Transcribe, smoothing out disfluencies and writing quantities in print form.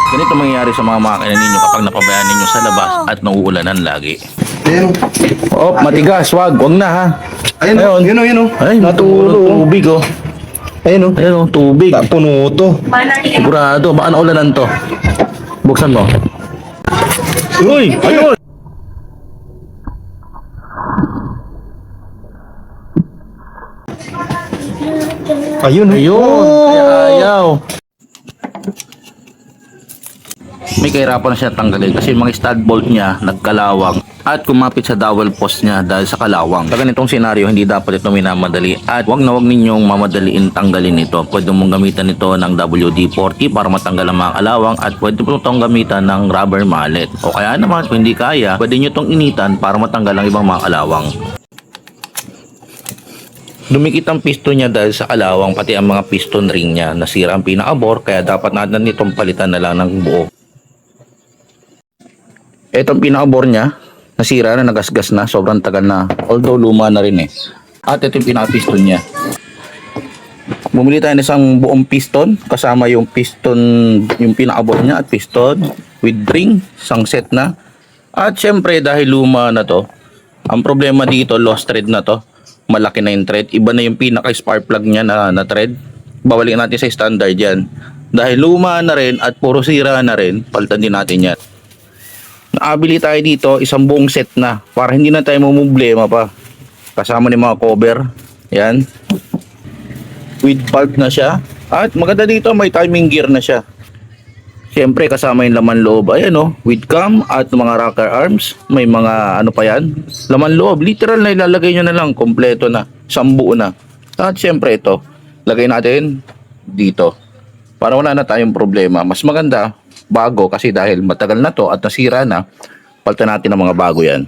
Ganito mangyayari sa mga makina ninyo kapag napabayaan ninyo sa labas at nauulanan lagi. Ayun. Oh, matigas, wag na ha. Ayun. Yun. Ay, Natulo. tubig oh. Ayun. Ayun oh, tubig. Puno to. Sigurado, baka naulanan to. Buksan mo. Uy, ayun. Ayun. Ayun, kaya ayaw. May kahirapan na siya tanggalin kasi yung mga stud bolt niya nagkalawang at kumapit sa dowel post niya dahil sa kalawang. Sa ganitong senaryo, hindi dapat ito minamadali at wag na wag ninyong mamadaliin tanggalin ito. Pwede mong gamitan ito ng WD-40 para matanggal ang mga kalawang at pwede mo itong gamitan ng rubber mallet. O kaya naman kung hindi kaya, pwede nyo itong initan para matanggal ang ibang mga kalawang. Dumikit ang piston niya dahil sa kalawang pati ang mga piston ring niya. Nasira ang pinaka-bore kaya dapat natin itong palitan na lang ng buo. Etong pinaka-bore niya, nasira na, nagasgas na, sobrang tagal na. Although luma na rin eh. At ito yung pinaka-piston niya. Bumili tayo ng isang buong piston kasama yung piston, yung pinaka-bore niya at piston with ring, isang set na. At syempre dahil luma na to, ang problema dito, lost thread na to. Malaki na yung thread. Iba na yung pinaka-spark plug niya na thread. Babalikan natin sa standard yan. Dahil luma na rin at puro sira na rin, palitan din natin yan. Nakabili tayo dito, isang buong set na para hindi na tayo mamumblema pa. Kasama ni mga cover. Yan. With pulp na siya. At maganda dito, may timing gear na siya. Siyempre kasama yung laman loob. Ayan o, with cam at mga rocker arms. May mga ano pa yan. Laman loob, literal na ilalagay nyo na lang. Kompleto na, sambuo na. At siyempre ito, lagay natin dito. Para wala na tayong problema. Mas maganda, bago kasi dahil matagal na to at nasira na, palitan natin ng mga bago yan.